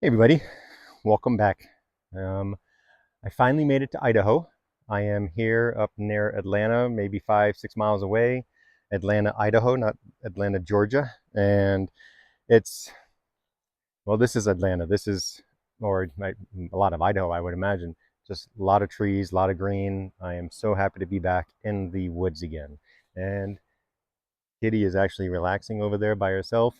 Hey everybody, welcome back. I finally made it to Idaho. I am here up near Atlanta, maybe 5, 6 miles away. Atlanta, Idaho, not Atlanta, Georgia. And it's, well, this is Atlanta. This is, or a lot of Idaho, I would imagine. Just a lot of trees, a lot of green. I am so happy to be back in the woods again. And Kitty is actually relaxing over there by herself.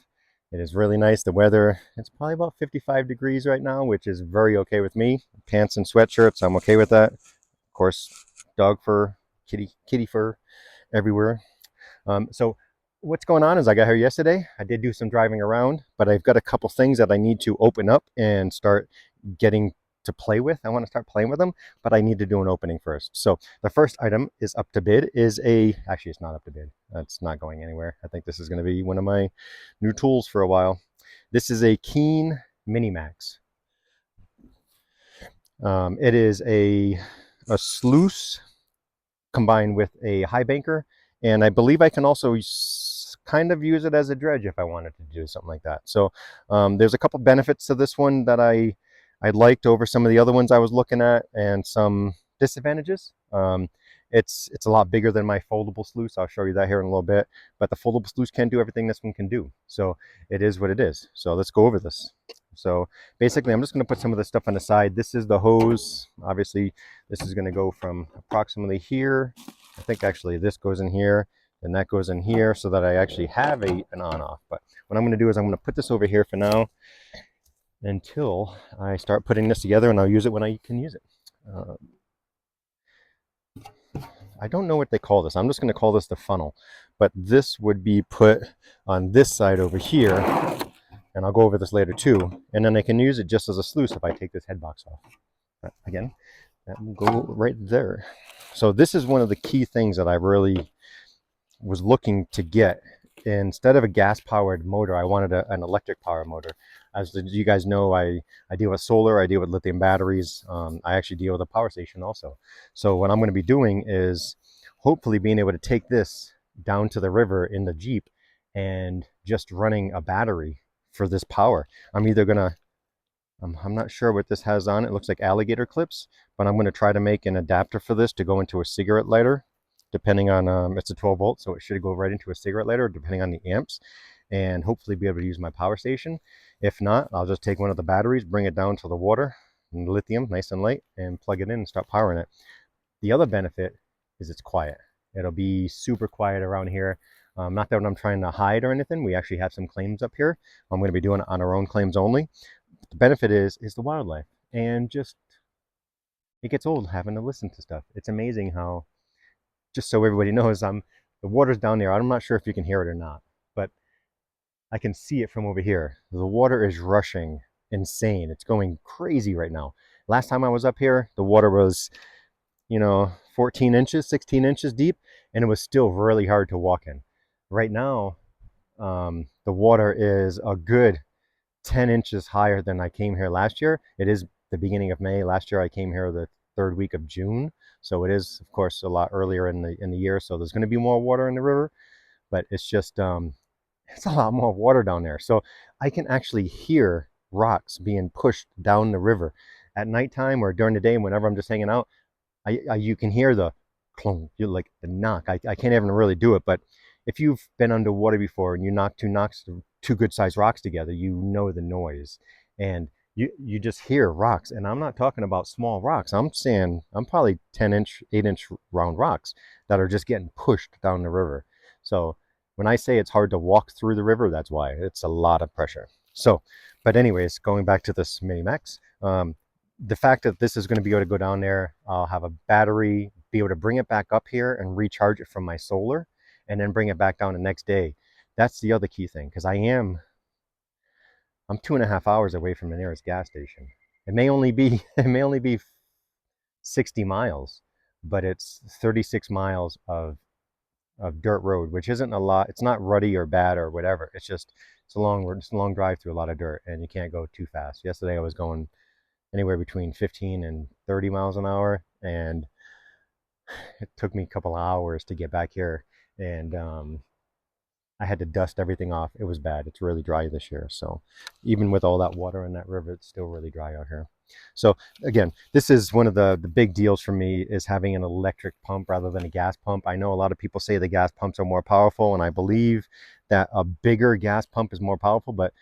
It is really nice. The weather, it's probably about 55 degrees right now, which is very okay with me. Pants and sweatshirts, I'm okay with that. Of course, dog fur, kitty fur everywhere. So what's going on is I got here yesterday. I did do some driving around, but I've got a couple things that I need to open up and start getting to play with. I want to start playing with them, but I need to do an opening first. So the first item is up to bid actually it's not up to bid. It's not going anywhere. I think this is going to be one of my new tools for a while. This is a Keene Mini Max. It is a sluice combined with a highbanker, and I believe I can also kind of use it as a dredge if I wanted to do something like that. So there's a couple benefits to this one that I liked over some of the other ones I was looking at, and some disadvantages. It's a lot bigger than my foldable sluice. I'll show you that here in a little bit. But the foldable sluice can't do everything this one can do. So it is what it is. So let's go over this. So basically, I'm just going to put some of this stuff on the side. This is the hose. Obviously, this is going to go from approximately here. I think actually this goes in here, and that goes in here, so that I actually have an on-off. But what I'm going to do is I'm going to put this over here for now until I start putting this together, and I'll use it when I can use it. I don't know what they call this. I'm just going to call this the funnel. But this would be put on this side over here, and I'll go over this later too. And then I can use it just as a sluice if I take this head box off. But again, that will go right there. So this is one of the key things that I really was looking to get. Instead of a gas-powered motor, I wanted an electric power motor. As you guys know, I deal with solar, I deal with lithium batteries. I actually deal with a power station also. So what I'm going to be doing is hopefully being able to take this down to the river in the Jeep and just running a battery for this power. I'm either going to, I'm not sure what this has on it. It looks like alligator clips, but I'm going to try to make an adapter for this to go into a cigarette lighter, depending on, it's a 12 volt, so it should go right into a cigarette lighter, depending on the amps, and hopefully be able to use my power station. If not, I'll just take one of the batteries, bring it down to the water, and lithium, nice and light, and plug it in and start powering it. The other benefit is it's quiet. It'll be super quiet around here. Not that I'm trying to hide or anything. We actually have some claims up here. I'm going to be doing it on our own claims only. The benefit is the wildlife, and just it gets old having to listen to stuff. It's amazing how, just so everybody knows, the water's down there. I'm not sure if you can hear it or not, but I can see it from over here. The water is rushing insane. It's going crazy right now. Last time I was up here, the water was, 14 inches, 16 inches deep, and it was still really hard to walk in. Right now, the water is a good 10 inches higher than I came here last year. It is the beginning of May. Last year I came here the third week of June. So it is, of course, a lot earlier in the year. So there's going to be more water in the river, but it's just, it's a lot more water down there. So I can actually hear rocks being pushed down the river at nighttime or during the day, whenever I'm just hanging out. You can hear the clunk, like the knock. I can't even really do it, but if you've been underwater before and you knock two good sized rocks together, you know the noise, and you just hear rocks. And I'm not talking about small rocks. I'm saying I'm probably 10-inch, 8-inch round rocks that are just getting pushed down the river. So when I say it's hard to walk through the river, that's why. It's a lot of pressure. So, but anyways, going back to this Mini Max, the fact that this is going to be able to go down there, I'll have a battery, be able to bring it back up here and recharge it from my solar, and then bring it back down the next day. That's the other key thing, because I'm 2.5 hours away from the nearest gas station. It may only be it may only be 60 miles, but it's 36 miles of dirt road, which isn't a lot. It's not ruddy or bad or whatever. It's a long drive through a lot of dirt, and you can't go too fast. Yesterday I was going anywhere between 15 and 30 miles an hour, and it took me a couple of hours to get back here. And I had to dust everything off. It was bad. It's really dry this year. So even with all that water in that river, it's still really dry out here. So again, this is one of the big deals for me, is having an electric pump rather than a gas pump. I know a lot of people say the gas pumps are more powerful, and I believe that a bigger gas pump is more powerful, but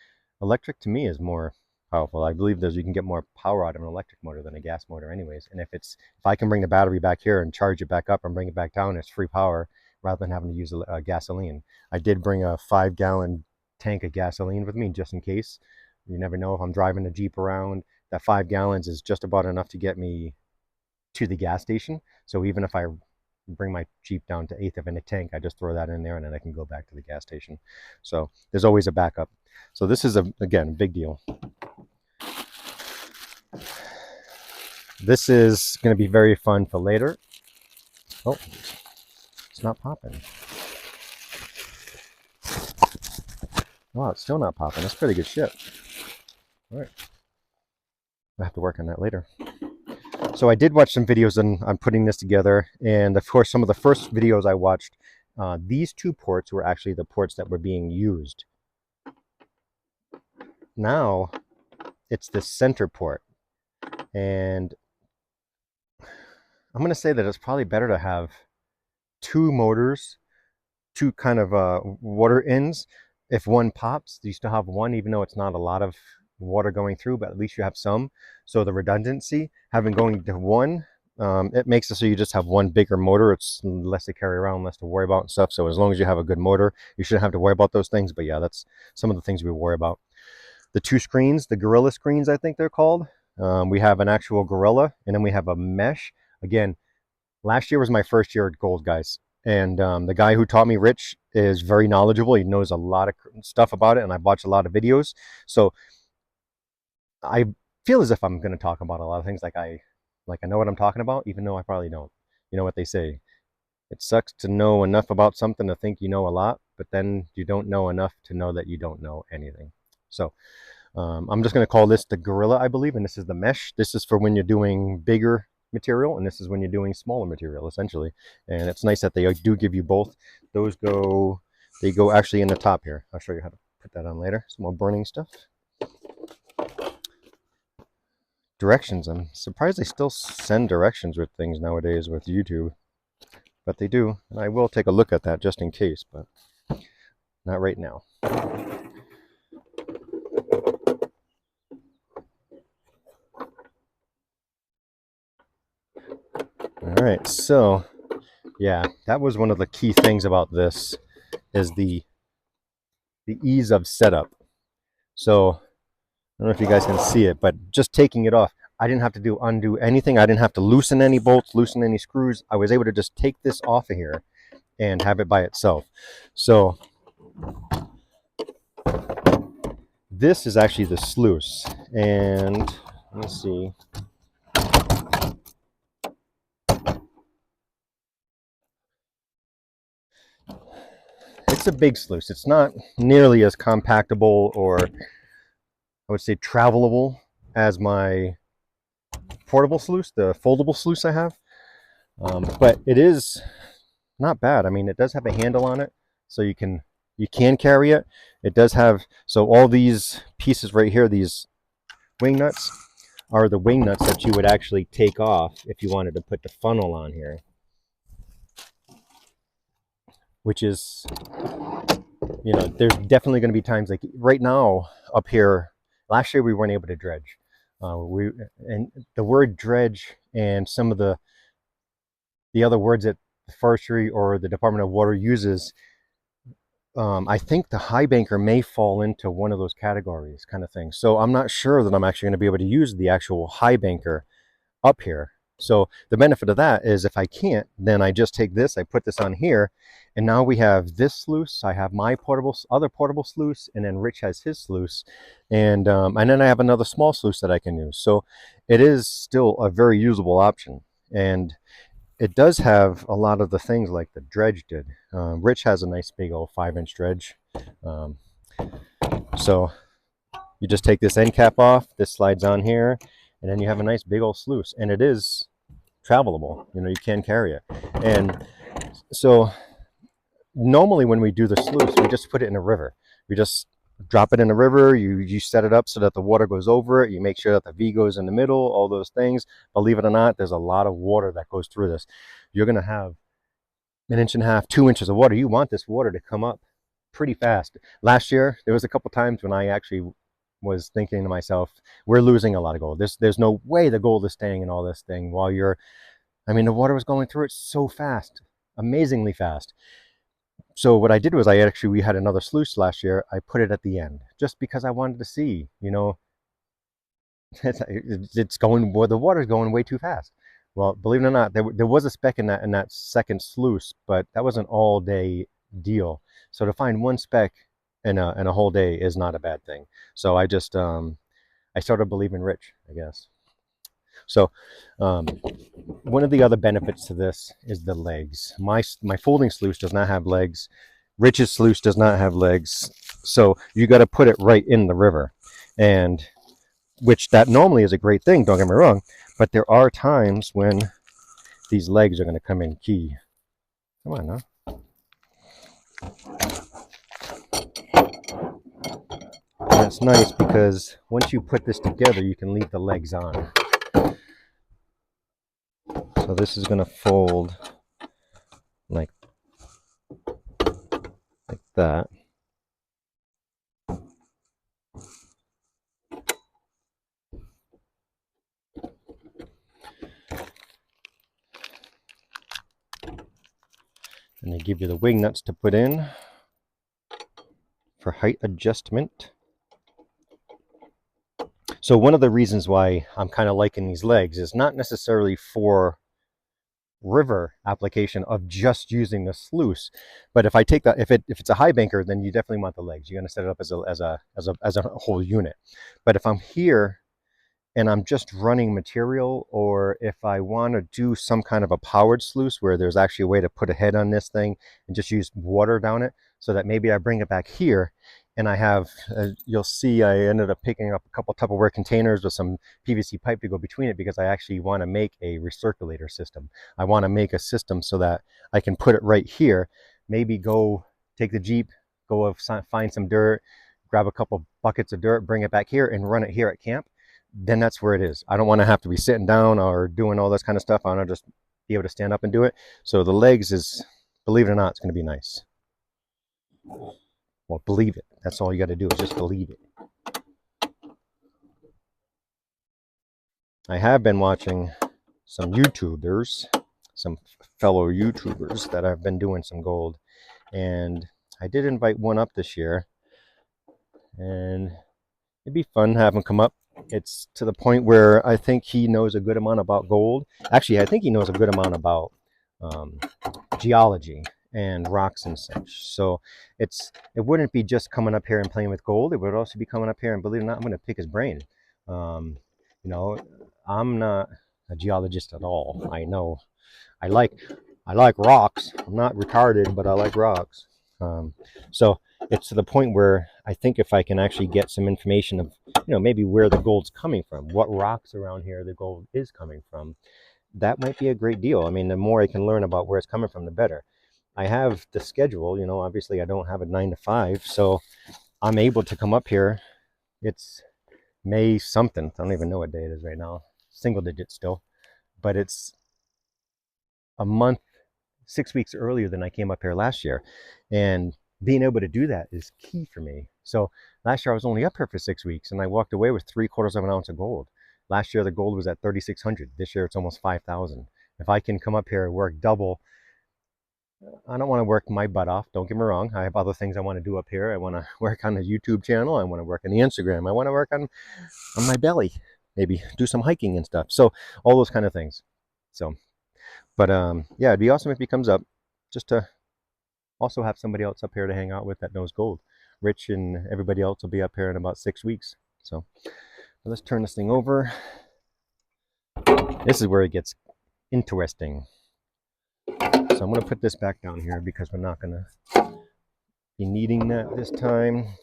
electric to me is more powerful. I believe you can get more power out of an electric motor than a gas motor anyways. And if I can bring the battery back here and charge it back up and bring it back down, it's free power rather than having to use gasoline. I did bring a 5-gallon tank of gasoline with me just in case. You never know if I'm driving a Jeep around. That 5 gallons is just about enough to get me to the gas station. So even if I bring my Jeep down to 1/8 of a tank, I just throw that in there and then I can go back to the gas station. So there's always a backup. So this is, again, a big deal. This is going to be very fun for later. Oh, it's not popping. Wow, it's still not popping. That's pretty good shit. All right. I have to work on that later. So I did watch some videos on putting this together. And of course, some of the first videos I watched, these 2 ports were actually the ports that were being used. Now it's the center port. And I'm going to say that it's probably better to have 2 motors, 2 kind of water ends. If one pops, you still have one, even though it's not a lot of water going through, but at least you have some. So the redundancy, having going to one, it makes it so you just have one bigger motor. It's less to carry around, less to worry about and stuff. So as long as you have a good motor, you shouldn't have to worry about those things. But yeah, that's some of the things we worry about. The 2 screens, the Gorilla screens, I think they're called. We have an actual Gorilla, and then we have a mesh. Again, last year was my first year at Gold, guys. And the guy who taught me, Rich, is very knowledgeable. He knows a lot of stuff about it, and I've watched a lot of videos. So I feel as if I'm going to talk about a lot of things like I know what I'm talking about, even though I probably don't. You know what they say. It sucks to know enough about something to think you know a lot, but then you don't know enough to know that you don't know anything. So I'm just going to call this the Gorilla, I believe, and this is the mesh. This is for when you're doing bigger material, and this is when you're doing smaller material, essentially. And it's nice that they do give you both. They go actually in the top here. I'll show you how to put that on later. Some more burning stuff. Directions. I'm surprised they still send directions with things nowadays with YouTube, but they do. And I will take a look at that just in case, but not right now. All right, so yeah, that was one of the key things about this, is the ease of setup. So I don't know if you guys can see it, but just taking it off, I didn't have to undo anything. I didn't have to loosen any bolts, loosen any screws. I was able to just take this off of here and have it by itself. So this is actually the sluice, and let's see. It's a big sluice. It's not nearly as compactable, or I would say travelable, as my portable sluice, the foldable sluice I have. But it is not bad. I mean, it does have a handle on it, so you can carry it. It does have, so all these pieces right here, these wing nuts, are the wing nuts that you would actually take off if you wanted to put the funnel on here, which is, you know, there's definitely going to be times like right now up here. Last year we weren't able to dredge. And the word dredge and some of the other words that the forestry or the Department of Water uses, I think the highbanker may fall into one of those categories, kind of thing. So I'm not sure that I'm actually going to be able to use the actual highbanker up here. So the benefit of that is if I can't, then I just take this, I put this on here, and now we have this sluice. I have my other portable sluice, and then Rich has his sluice, and then I have another small sluice that I can use. So it is still a very usable option, and it does have a lot of the things like the dredge did. Rich has a nice big old 5-inch dredge. So you just take this end cap off, this slides on here, and then you have a nice big old sluice, and it is travelable. You know, you can carry it. And so normally when we do the sluice, we just put it in a river. We just drop it in the river. You set it up so that the water goes over it. You make sure that the V goes in the middle, all those things. Believe it or not, there's a lot of water that goes through this. You're going to have 1.5 inches, 2 inches of water. You want this water to come up pretty fast. Last year, there was a couple times when I actually was thinking to myself, we're losing a lot of gold. There's no way the gold is staying in all this thing while you're, I mean, the water was going through it so fast, amazingly fast. So what I did was we had another sluice last year. I put it at the end just because I wanted to see, it's going, well, the water's going way too fast. Well, believe it or not, there was a speck in that second sluice, but that was an all day deal. So to find one speck in a whole day is not a bad thing. So I just I started believing Rich, I guess. So one of the other benefits to this is the legs. My folding sluice does not have legs. Rich's sluice does not have legs. So you got to put it right in the river, and which that normally is a great thing, don't get me wrong, but there are times when these legs are going to come in key. Come on now. And it's nice because once you put this together, you can leave the legs on. So this is going to fold like that. And they give you the wing nuts to put in for height adjustment. So one of the reasons why I'm kind of liking these legs is not necessarily for river application of just using the sluice, but if I take that, if it's a high banker, then you definitely want the legs. You're going to set it up as a whole unit. But if I'm here and I'm just running material, or if I want to do some kind of a powered sluice where there's actually a way to put a head on this thing and just use water down it, so that maybe I bring it back here and I have, you'll see I ended up picking up a couple Tupperware containers with some PVC pipe to go between it, because I actually want to make a recirculator system. I want to make a system so that I can put it right here, maybe go take the Jeep, go find some dirt, grab a couple buckets of dirt, bring it back here and run it here at camp. Then that's where it is. I don't want to have to be sitting down or doing all this kind of stuff. I want to just be able to stand up and do it. So the legs is, believe it or not, it's going to be nice. Well, believe it. That's all you got to do is just believe it. I have been watching some YouTubers, some fellow YouTubers that have been doing some gold. And I did invite one up this year. And it'd be fun to have him come up. It's to the point where I think he knows a good amount about gold. Actually, I think he knows a good amount about geology and rocks and such. So it wouldn't be just coming up here and playing with gold. It would also be coming up here, and believe it or not, I'm going to pick his brain. You know, I'm not a geologist at all. I know I like rocks. I'm not retarded, but I like rocks. So it's to the point where I think if I can actually get some information of, maybe where the gold's coming from, what rocks around here the gold is coming from, that might be a great deal. I mean, the more I can learn about where it's coming from, the better. I have the schedule, obviously I don't have a 9 to 5, so I'm able to come up here. It's May something. I don't even know what day it is right now. Single digit still, but it's a month, 6 weeks earlier than I came up here last year. And being able to do that is key for me. So last year I was only up here for 6 weeks and I walked away with 3/4 of an ounce of gold. Last year the gold was at 3,600. This year it's almost 5,000. If I can come up here and work double, I don't want to work my butt off. Don't get me wrong. I have other things I want to do up here. I want to work on the YouTube channel. I want to work on the Instagram. I want to work on my belly. Maybe do some hiking and stuff. So all those kind of things. So, but yeah, it'd be awesome if he comes up, just to also have somebody else up here to hang out with that knows gold. Rich and everybody else will be up here in about 6 weeks. So let's turn this thing over. This is where it gets interesting. So I'm going to put this back down here because we're not going to be needing that this time.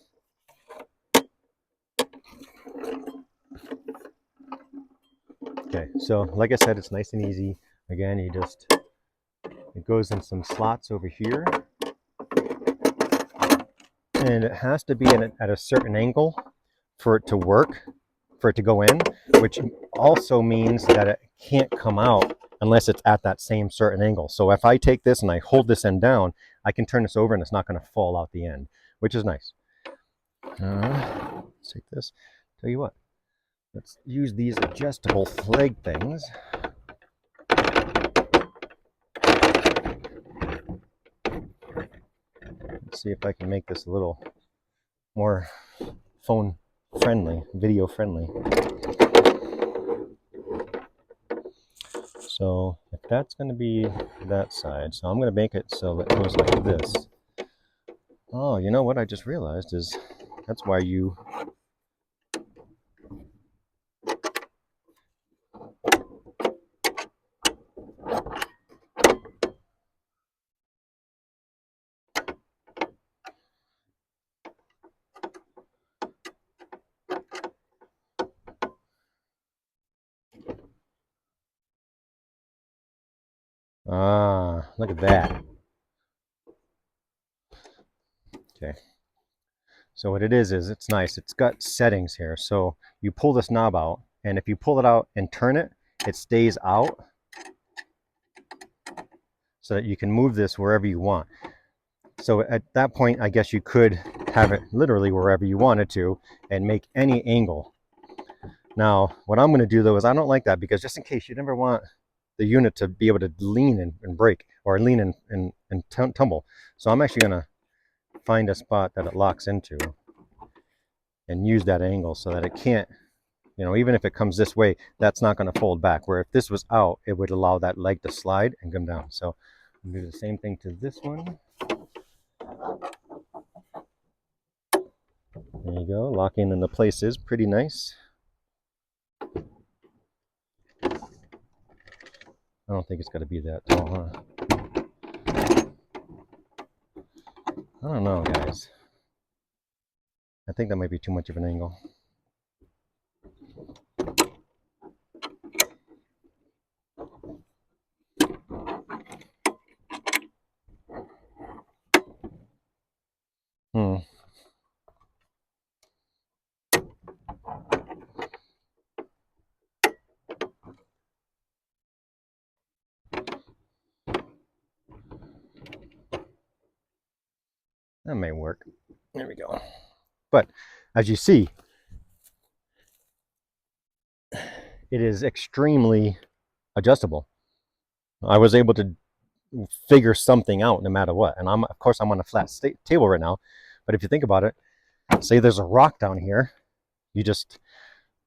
Okay, so like I said, it's nice and easy. Again, it goes in some slots over here. and it has to be at a certain angle for it to work, for it to go in, which also means that it can't come out unless it's at that same certain angle. So if I take this and I hold this end down, I can turn this over and it's not going to fall out the end, which is nice. Let's take this. Tell you what, let's use these adjustable leg things. Let's see if I can make this a little more phone friendly, video friendly. So if that's going to be that side, so I'm going to make it so it goes like this. Oh, you know what I just realized is that's why you look at that. Okay. So what it is it's nice. It's got settings here. So you pull this knob out, and if you pull it out and turn it, it stays out so that you can move this wherever you want. So at that point, I guess you could have it literally wherever you wanted to and make any angle. Now, what I'm going to do though is I don't like that, because just in case, you never want the unit to be able to lean and break, or lean and tumble. So I'm actually going to find a spot that it locks into and use that angle so that it can't, you know, even if it comes this way, that's not going to fold back. Where if this was out, it would allow that leg to slide and come down. So I'm going to do the same thing to this one. There you go, locking into place is pretty nice. I don't think it's got to be that tall, huh? I don't know, guys. I think that might be too much of an angle. That may work. There we go. But as you see, it is extremely adjustable. I was able to figure something out no matter what. And of course, I'm on a flat table right now. But if you think about it, say there's a rock down here, you just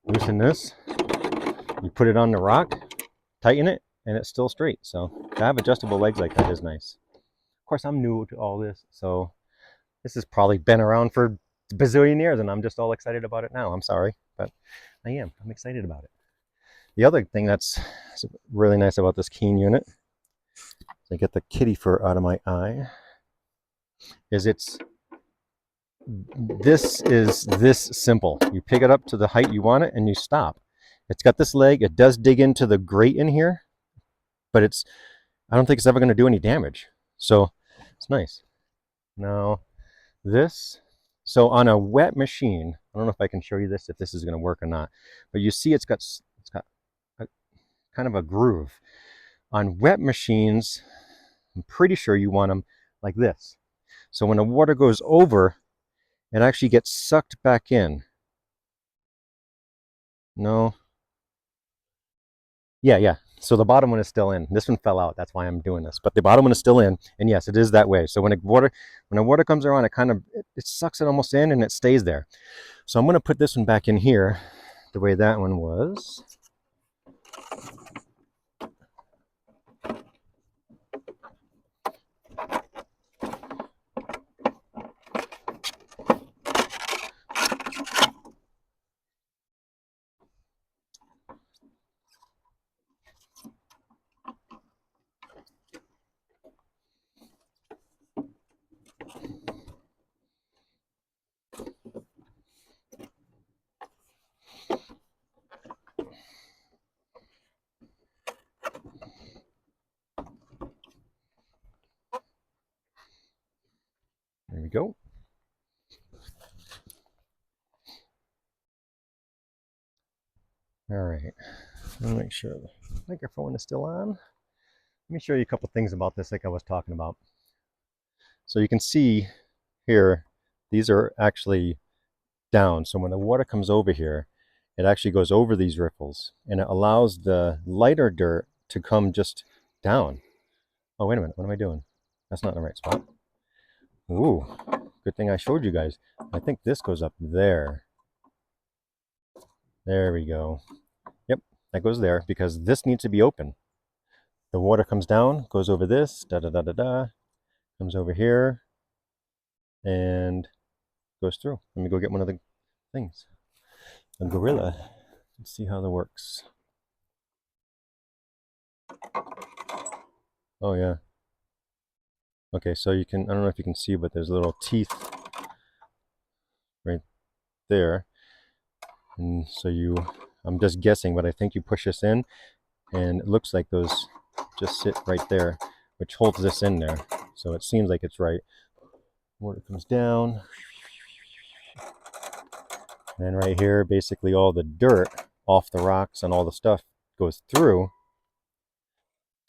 loosen this, you put it on the rock, tighten it, and it's still straight. So to have adjustable legs like that is nice. Of course, I'm new to all this, so this has probably been around for a bazillion years, and I'm just all excited about it now. I'm sorry, but I am. I'm excited about it. The other thing that's really nice about this Keene unit, to get the kitty fur out of my eye, is this is this simple. You pick it up to the height you want it and you stop. It's got this leg. It does dig into the grate in here, but I don't think it's ever going to do any damage. So it's nice. Now this, so on a wet machine, I don't know if I can show you this, if this is going to work or not, but you see it's got a, kind of a groove. On wet machines, I'm pretty sure you want them like this. So when the water goes over, it actually gets sucked back in. No. Yeah. So the bottom one is still in. This one fell out. That's why I'm doing this. But the bottom one is still in. And yes, it is that way. So when the water comes around, it sucks it almost in and it stays there. So I'm going to put this one back in here the way that one was. All right, let me make sure the microphone is still on. Let me show you a couple things about this like I was talking about. So you can see here, these are actually down. So when the water comes over here, it actually goes over these riffles and it allows the lighter dirt to come just down. Oh, wait a minute, what am I doing? That's not in the right spot. Ooh, good thing I showed you guys. I think this goes up there. There we go. Yep, that goes there because this needs to be open. The water comes down, goes over this, da da da da da, comes over here, and goes through. Let me go get one of the things. A gorilla. Let's see how that works. Oh yeah. Okay, so you can, I don't know if you can see, but there's little teeth right there. And so I'm just guessing, but I think you push this in and it looks like those just sit right there, which holds this in there. So it seems like it's right. Water comes down. And then right here, basically all the dirt off the rocks and all the stuff goes through,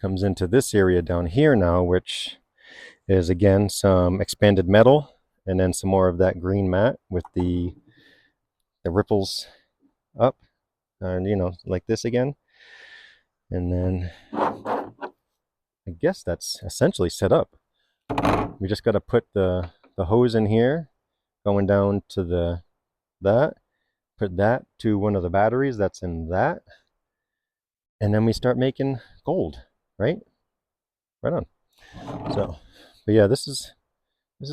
comes into this area down here now, which is again some expanded metal and then some more of that green mat with the ripples up and like this again. And then I guess that's essentially set up. We just got to put the hose in here going down to that, put that to one of the batteries that's in that, and then we start making gold, right on. So but yeah, this is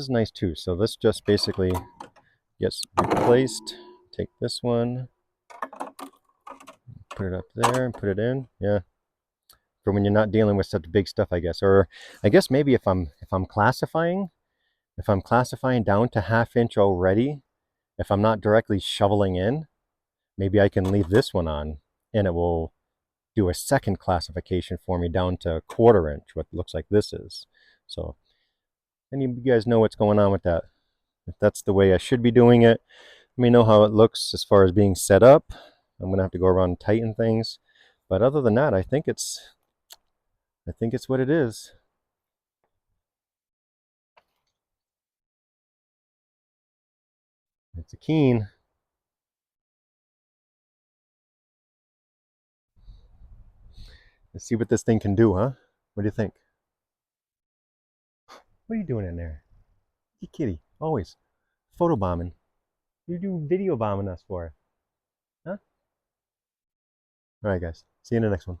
nice too. So this just basically gets replaced. Take this one, put it up there and put it in. Yeah, for when you're not dealing with such big stuff, I guess. Or I guess maybe if I'm classifying down to 1/2 inch already, if I'm not directly shoveling in, maybe I can leave this one on and it will do a second classification for me down to 1/4 inch, what looks like this is. So any of you guys know what's going on with that? If that's the way I should be doing it, let me know how it looks as far as being set up. I'm gonna have to go around and tighten things, but other than that, I think it's what it is. It's a Keene. Let's see what this thing can do, huh? What do you think? What are you doing in there? You kitty, always photo bombing. You do video bombing us for, huh? All right, guys. See you in the next one.